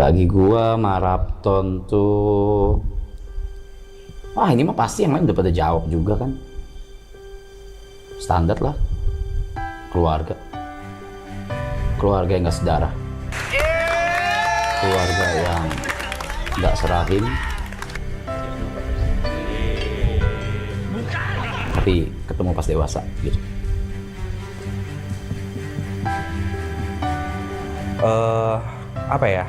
Bagi gua maraton tuh, ini mah pasti yang lain udah pada jawab juga kan. Standar lah, keluarga yang gak sedarah, keluarga yang gak serahim, tapi ketemu pas dewasa gitu. Apa ya,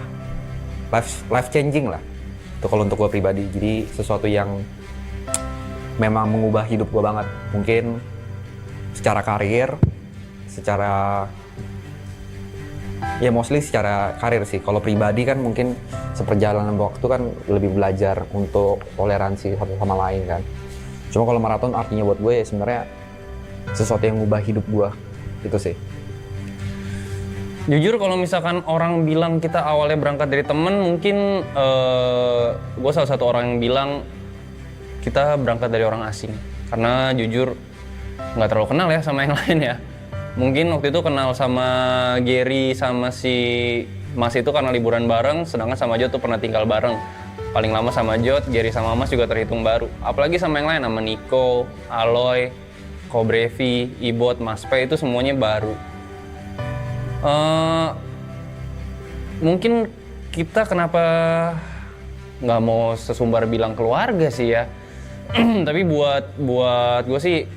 life changing lah itu kalau untuk gue pribadi. Jadi sesuatu yang memang mengubah hidup gue banget, mungkin secara karir, secara ya mostly secara karir sih. Kalau pribadi kan mungkin seperjalanan waktu kan lebih belajar untuk toleransi satu sama lain kan. Cuma kalau maraton artinya buat gue ya sebenarnya sesuatu yang mengubah hidup gue, itu sih. Jujur kalau misalkan orang bilang kita awalnya berangkat dari temen, mungkin gue salah satu orang yang bilang kita berangkat dari orang asing. Karena jujur nggak terlalu kenal ya sama yang lain ya. Mungkin waktu itu kenal sama Gary sama si Mas itu karena liburan bareng, sedangkan sama Jod tuh pernah tinggal bareng. Paling lama sama Jod, Gary sama Mas juga terhitung baru. Apalagi sama yang lain, sama Nico, Aloy, Kobrevi, Ibot, Mas P itu semuanya baru. Mungkin kita kenapa nggak mau sesumbar bilang keluarga sih ya. Tapi buat gue sih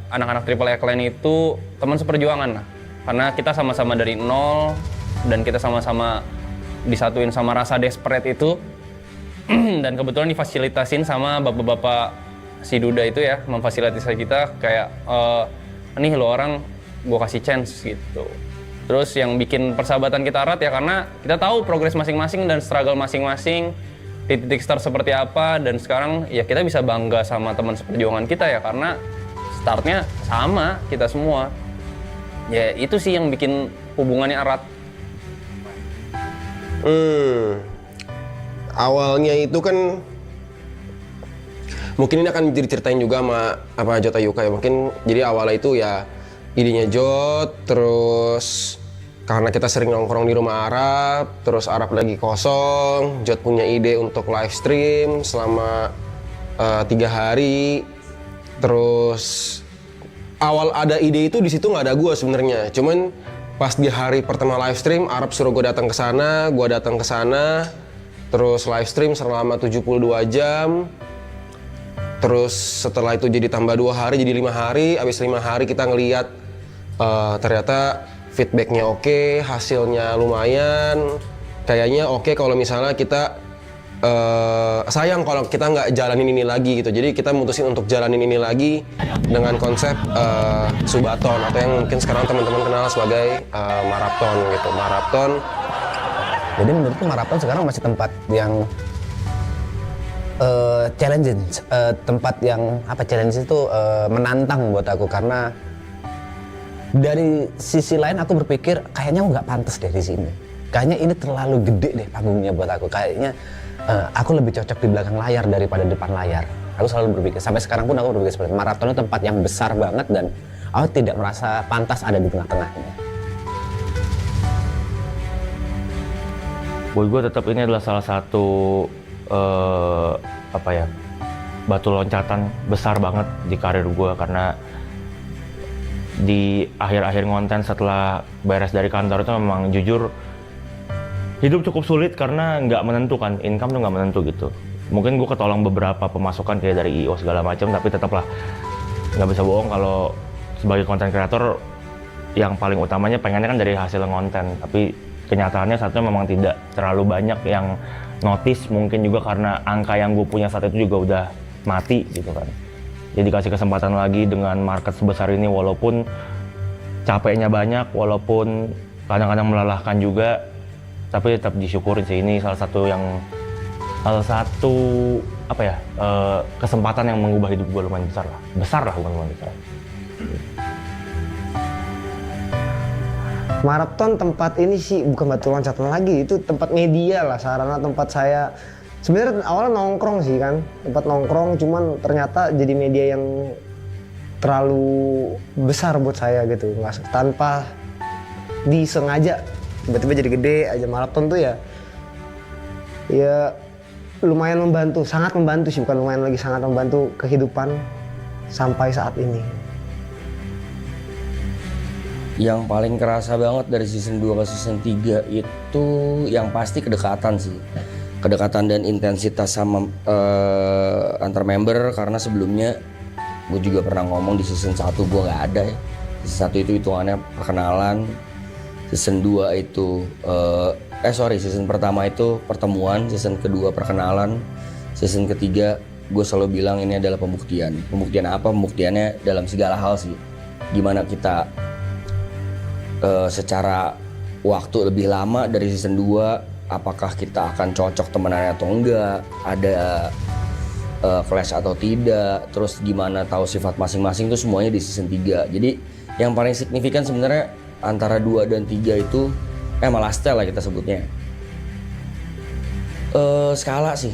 anak-anak Triple X Line itu teman seperjuangan lah. Karena kita sama-sama dari nol dan kita sama-sama disatuin sama rasa desperate itu. Dan kebetulan difasilitasin sama bapak-bapak si Duda itu ya, memfasilitasi kita kayak nih lo orang gue kasih chance gitu. Terus yang bikin persahabatan kita erat ya karena kita tahu progres masing-masing dan struggle masing-masing di titik start seperti apa, dan sekarang ya kita bisa bangga sama teman seperjuangan kita ya karena startnya sama kita semua. Ya itu sih yang bikin hubungannya erat. Awalnya itu kan mungkin ini akan diceritain juga sama Jota Yuka ya. Mungkin jadi awalnya itu ya idenya Jot, terus karena kita sering nongkrong di rumah Arab, terus Arab lagi kosong, Jot punya ide untuk live stream selama 3 hari. Terus awal ada ide itu di situ nggak ada gue sebenarnya, cuman pas di hari pertama live stream Arab suruh gue datang ke sana, gue datang ke sana, terus live stream selama 72 jam. Terus setelah itu jadi tambah 2 hari jadi 5 hari, abis 5 hari kita ngeliat ternyata feedbacknya oke, hasilnya lumayan. Kayaknya oke kalau misalnya kita sayang kalau kita nggak jalanin ini lagi gitu. Jadi kita mutusin untuk jalanin ini lagi dengan konsep subaton atau yang mungkin sekarang teman-teman kenal sebagai maraton gitu. Maraton. Jadi menurutku maraton sekarang masih tempat yang challenging, tempat yang challenge itu menantang buat aku, karena dari sisi lain aku berpikir kayaknya aku nggak pantas deh di sini. Kayaknya ini terlalu gede deh panggungnya buat aku. Kayaknya aku lebih cocok di belakang layar daripada depan layar. Aku selalu berpikir, sampai sekarang pun aku berpikir seperti itu. Maraton itu tempat yang besar banget dan aku tidak merasa pantas ada di tengah-tengahnya. Buat gue tetap ini adalah salah satu batu loncatan besar banget di karir gue, karena di akhir-akhir konten setelah beres dari kantor itu memang jujur hidup cukup sulit karena nggak menentu kan, income tuh nggak menentu gitu. Mungkin gue ketolong beberapa pemasukan kayak dari IO segala macam, tapi tetaplah nggak bisa bohong kalau sebagai konten kreator yang paling utamanya pengennya kan dari hasil konten, tapi kenyataannya saat itu memang tidak terlalu banyak yang notice, mungkin juga karena angka yang gue punya saat itu juga udah mati gitu kan. Jadi dikasih kesempatan lagi dengan market sebesar ini, walaupun capeknya banyak, walaupun kadang-kadang melelahkan juga, tapi tetap disyukurin sih. Ini salah satu kesempatan yang mengubah hidup gue lumayan besar lah bukan lumayan besar. Maraton tempat ini sih bukan batu loncatan lagi, itu tempat media lah, sarana tempat saya. Sebenarnya awalnya nongkrong sih kan, tempat nongkrong, cuman ternyata jadi media yang terlalu besar buat saya gitu, nggak tanpa disengaja tiba-tiba jadi gede aja. Maraton tuh ya lumayan membantu, sangat membantu sih, bukan lumayan lagi, sangat membantu kehidupan sampai saat ini. Yang paling kerasa banget dari season 2 ke season 3 itu yang pasti kedekatan sih. Kedekatan dan intensitas sama antar member, karena sebelumnya gue juga pernah ngomong di season 1 gue nggak ada ya. Season 1 itu hitungannya perkenalan, season 2 itu season pertama itu pertemuan, season kedua perkenalan, season ketiga gue selalu bilang ini adalah pembuktian. Pembuktian apa? Pembuktiannya dalam segala hal sih. Gimana kita secara waktu lebih lama dari season 2, apakah kita akan cocok temenan atau enggak, ada clash atau tidak, terus gimana tahu sifat masing-masing, itu semuanya di season 3. Jadi yang paling signifikan sebenarnya antara 2 dan 3 itu malah style lah kita sebutnya. Skala sih.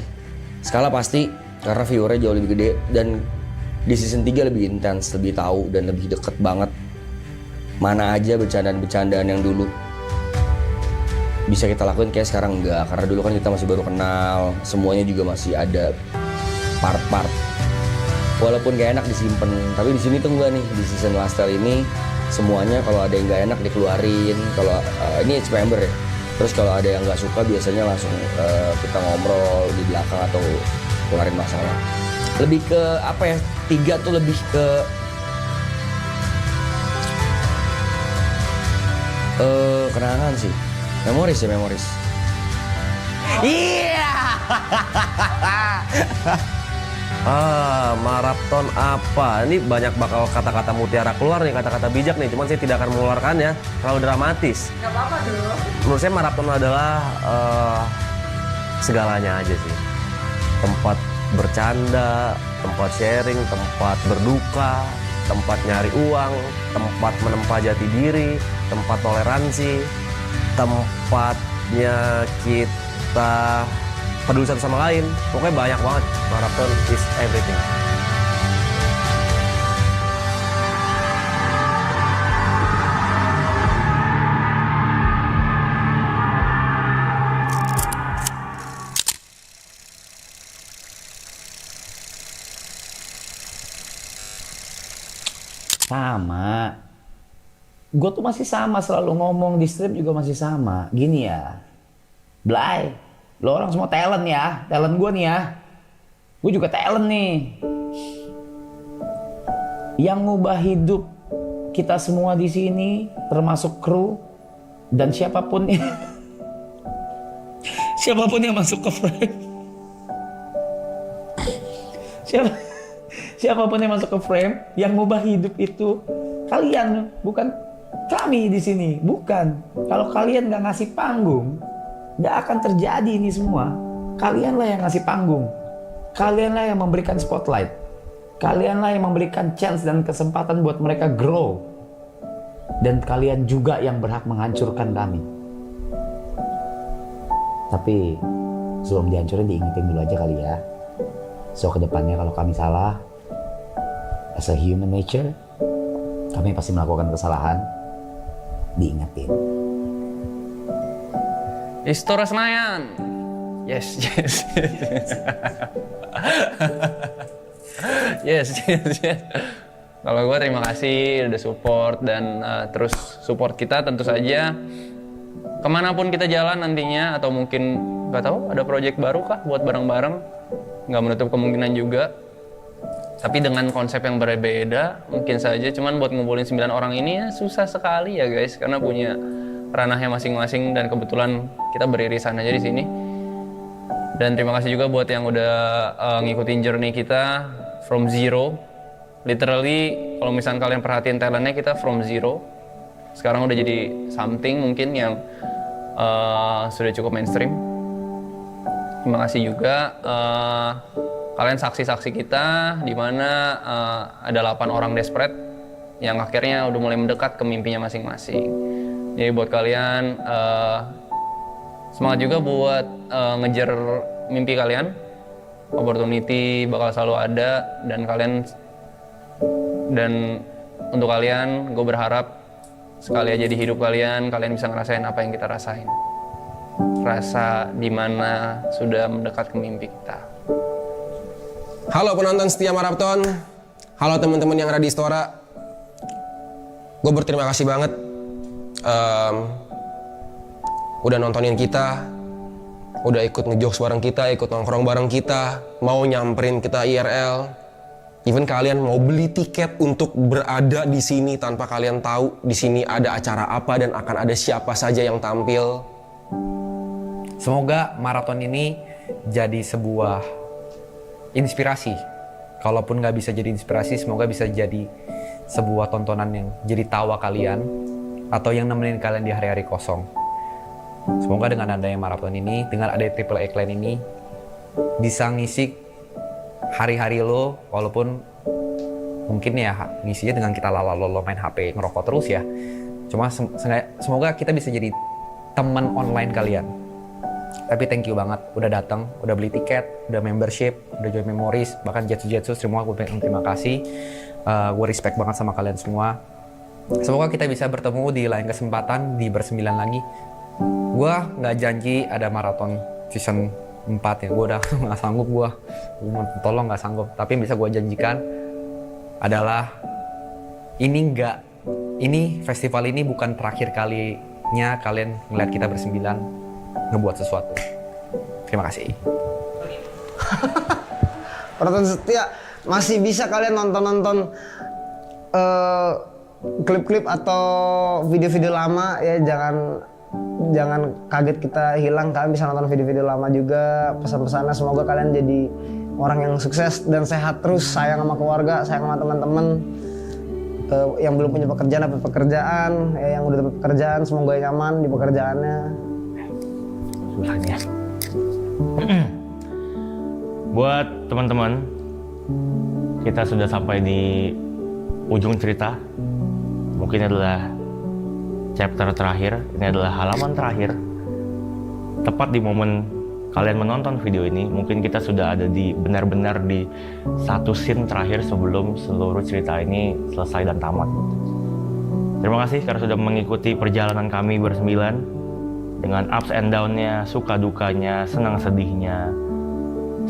Skala pasti karena viewernya jauh lebih gede, dan di season 3 lebih intens, lebih tahu dan lebih deket banget. Mana aja bercandaan-bercandaan yang dulu bisa kita lakuin kayak sekarang enggak, karena dulu kan kita masih baru kenal, semuanya juga masih ada part-part walaupun gak enak disimpan. Tapi di sini tuh enggak nih, di season Lifestyle ini semuanya kalau ada yang gak enak dikeluarin. Kalau ini each member ya, terus kalau ada yang gak suka biasanya langsung kita ngobrol di belakang atau keluarin masalah. Lebih ke apa ya, 3 tuh lebih ke kenangan sih, memoris ya, memoris. Iya. Maraton apa? Ini banyak bakal kata-kata mutiara keluar nih, kata-kata bijak nih. Cuman saya tidak akan mengeluarkannya, terlalu dramatis. Gak apa-apa dong. Menurut saya maraton adalah segalanya aja sih. Tempat bercanda, tempat sharing, tempat berduka, tempat nyari uang, tempat menempa jati diri, tempat toleransi, tempatnya kita peduli satu sama lain. Pokoknya banyak banget. Marathon is everything. Sama. Gue tuh masih sama, selalu ngomong di strip juga masih sama. Gini ya, Blay, lo orang semua talent ya, talent gue nih ya. Gue juga talent nih. Yang ngubah hidup kita semua di sini, termasuk kru dan siapapun siapapun yang masuk ke frame. Siapapun yang masuk ke frame, yang ngubah hidup itu kalian, bukan kami di sini, bukan. Kalau kalian nggak ngasih panggung, nggak akan terjadi ini semua. Kalianlah yang ngasih panggung, kalianlah yang memberikan spotlight, kalianlah yang memberikan chance dan kesempatan buat mereka grow, dan kalian juga yang berhak menghancurkan kami. Tapi sebelum dihancurin, diingetin dulu aja kali ya. So kedepannya kalau kami salah, as a human nature, kami pasti melakukan kesalahan, diingetin. Istora Senayan. Yes. Yes. Kalau gue terima kasih udah support dan terus support kita tentu saja. Kemanapun kita jalan nantinya, atau mungkin nggak tahu ada project baru kah buat bareng-bareng, nggak menutup kemungkinan juga. Tapi dengan konsep yang berbeda mungkin saja. Cuman buat ngumpulin 9 orang ini ya susah sekali ya guys, karena punya ranahnya masing-masing dan kebetulan kita beririsan aja di sini. Dan terima kasih juga buat yang udah ngikutin journey kita from zero. Literally kalau misalnya kalian perhatiin talentnya, kita from zero sekarang udah jadi something mungkin yang sudah cukup mainstream. Terima kasih juga kalian saksi-saksi kita, di mana ada 8 orang desperate yang akhirnya udah mulai mendekat ke mimpinya masing-masing. Jadi buat kalian semangat juga buat ngejar mimpi kalian. Opportunity bakal selalu ada, dan untuk kalian gue berharap sekali aja di hidup kalian bisa ngerasain apa yang kita rasain. Rasa dimana sudah mendekat ke mimpi kita. Halo penonton setia Marathon, halo teman-teman yang ada di Istora. Gue berterima kasih banget udah nontonin kita, udah ikut ngejokes bareng kita, ikut nongkrong bareng kita, mau nyamperin kita IRL. Even kalian mau beli tiket untuk berada di sini tanpa kalian tahu di sini ada acara apa dan akan ada siapa saja yang tampil. Semoga maraton ini jadi sebuah inspirasi. Kalaupun nggak bisa jadi inspirasi, semoga bisa jadi sebuah tontonan yang jadi tawa kalian atau yang nemenin kalian di hari-hari kosong. Semoga dengan adanya maraton ini, dengan adanya Triple A Clan ini, bisa ngisi hari-hari lo, walaupun mungkin ya ngisinya dengan kita lala-lolo main HP, ngerokok terus ya. Cuma semoga kita bisa jadi teman online kalian. Tapi thank you banget udah datang, udah beli tiket, udah membership, udah join memories, bahkan Jetsu semua gue terima kasih. Gue respect banget sama kalian semua. Semoga kita bisa bertemu di lain kesempatan di bersembilan lagi. Gue nggak janji ada maraton season 4 ya, gue udah nggak sanggup, gue tolong nggak sanggup. Tapi yang bisa gue janjikan adalah ini festival ini bukan terakhir kalinya kalian ngeliat kita bersembilan ngebuat sesuatu. Terima kasih. Penonton setia, masih bisa kalian nonton klip-klip atau video-video lama ya, jangan kaget kita hilang. Kalian bisa nonton video-video lama juga. Pesan-pesannya semoga kalian jadi orang yang sukses dan sehat terus, sayang sama keluarga, sayang sama teman-teman. Yang belum punya pekerjaan dapat pekerjaan, yang udah dapat pekerjaan semoga nyaman di pekerjaannya. Buat teman-teman, kita sudah sampai di ujung cerita. Mungkin adalah chapter terakhir, ini adalah halaman terakhir. Tepat di momen kalian menonton video ini, mungkin kita sudah ada di benar-benar di satu scene terakhir sebelum seluruh cerita ini selesai dan tamat. Terima kasih karena sudah mengikuti perjalanan kami bersembilan dengan ups and down-nya, suka dukanya, senang sedihnya,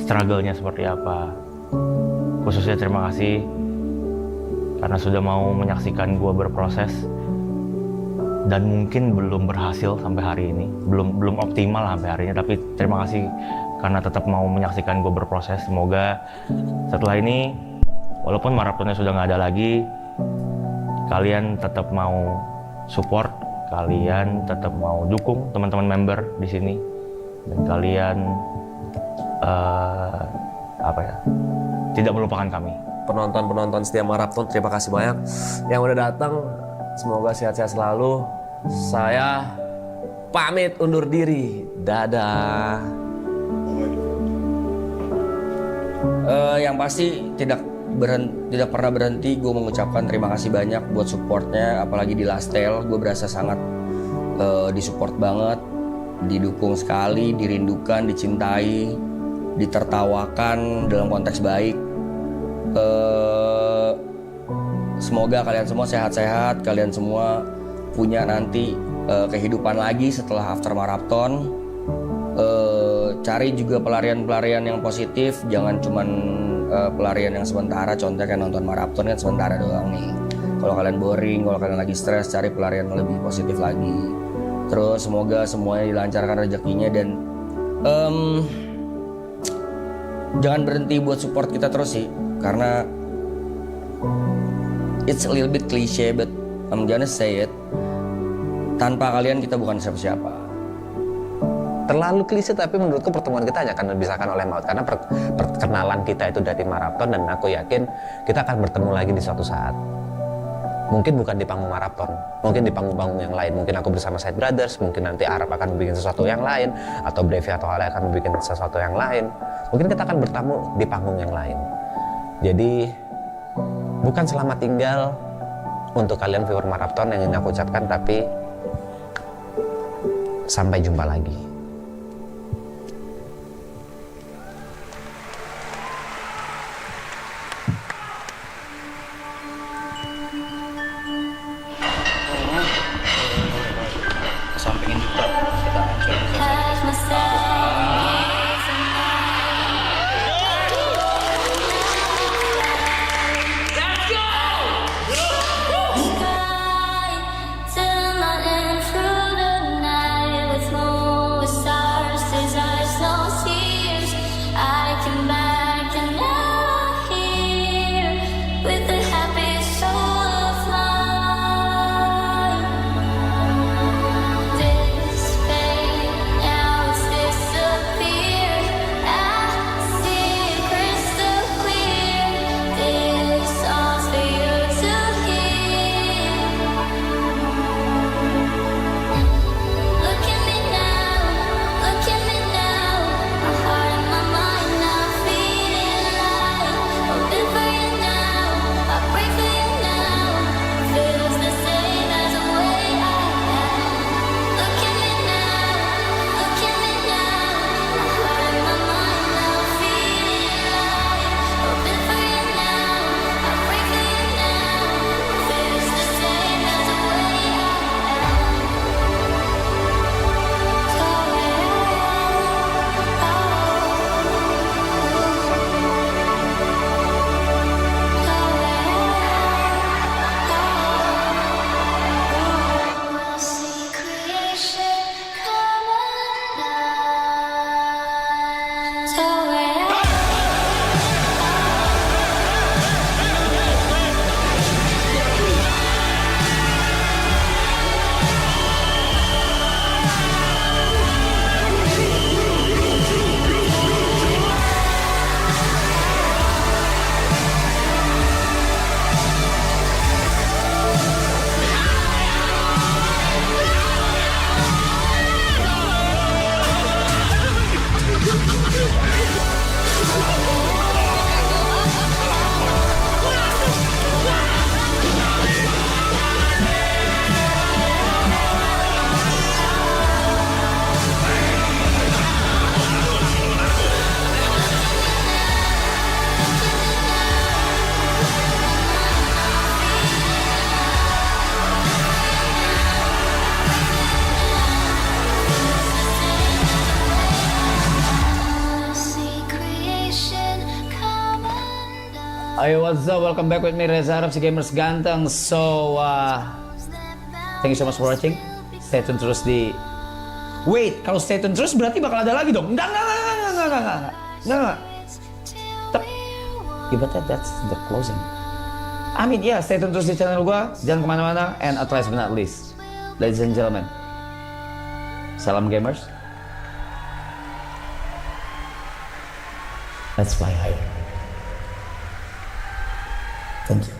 struggle-nya seperti apa. Khususnya terima kasih karena sudah mau menyaksikan gue berproses dan mungkin belum berhasil sampai hari ini, belum optimal sampai hari ini, tapi terima kasih karena tetap mau menyaksikan gue berproses. Semoga setelah ini, walaupun maratonnya sudah nggak ada lagi, kalian tetap mau support, kalian tetap mau dukung teman-teman member di sini, dan kalian tidak melupakan kami. Penonton setia Marathon, terima kasih banyak yang udah datang. Semoga sehat-sehat selalu. Saya pamit undur diri. Dadah. Yang pasti tidak pernah berhenti gue mengucapkan terima kasih banyak buat supportnya, apalagi di Lastel. Gue berasa sangat disupport banget, didukung sekali, dirindukan, dicintai, ditertawakan dalam konteks baik. Semoga kalian semua sehat-sehat, kalian semua punya nanti kehidupan lagi setelah after marathon. Cari juga pelarian-pelarian yang positif, jangan cuman pelarian yang sementara. Contohnya kayak nonton marathon kan sementara doang nih. Kalau kalian boring, kalau kalian lagi stres, cari pelarian yang lebih positif lagi. Terus semoga semuanya dilancarkan rezekinya dan jangan berhenti buat support kita terus sih, karena it's a little bit cliche but I'm gonna say it. Tanpa kalian kita bukan siapa-siapa. Terlalu klise tapi menurutku pertemuan kita hanya akan dipisahkan oleh maut, karena perkenalan kita itu dari maraton, dan aku yakin kita akan bertemu lagi di suatu saat. Mungkin bukan di panggung maraton, mungkin di panggung-panggung yang lain. Mungkin aku bersama Side Brothers, mungkin nanti Arab akan bikin sesuatu yang lain, atau Brevi atau Ale akan bikin sesuatu yang lain. Mungkin kita akan bertemu di panggung yang lain. Jadi bukan selamat tinggal untuk kalian viewer maraton yang ingin aku ucapkan, tapi sampai jumpa lagi. Ayo, what's up? Welcome back with me, Reza Arab, si gamers ganteng. So, thank you so much for watching. Stay tune terus di... Wait, kalau stay tune terus berarti bakal ada lagi dong? Enggak. Yeah, but that's the closing. I mean, yeah, stay tune terus di channel gua. Jangan kemana-mana. And at last but not least, ladies and gentlemen, salam gamers. Let's fly higher. Thank you.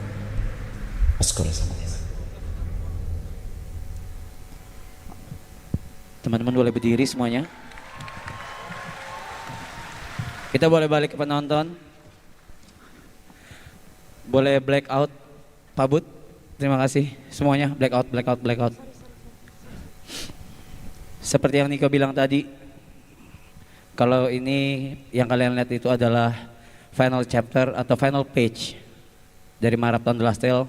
Askura sama desa. Teman-teman boleh berdiri semuanya. Kita boleh balik ke penonton. Boleh black out, Pak Bud. Terima kasih semuanya. Black out. Seperti yang Niko bilang tadi, kalau ini yang kalian lihat itu adalah final chapter atau final page dari Marathon The Last Tale.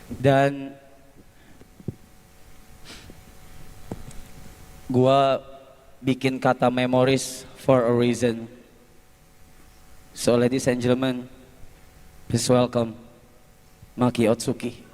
Dan gua bikin kata memories for a reason. So ladies and gentlemen, please welcome Maki Otsuki.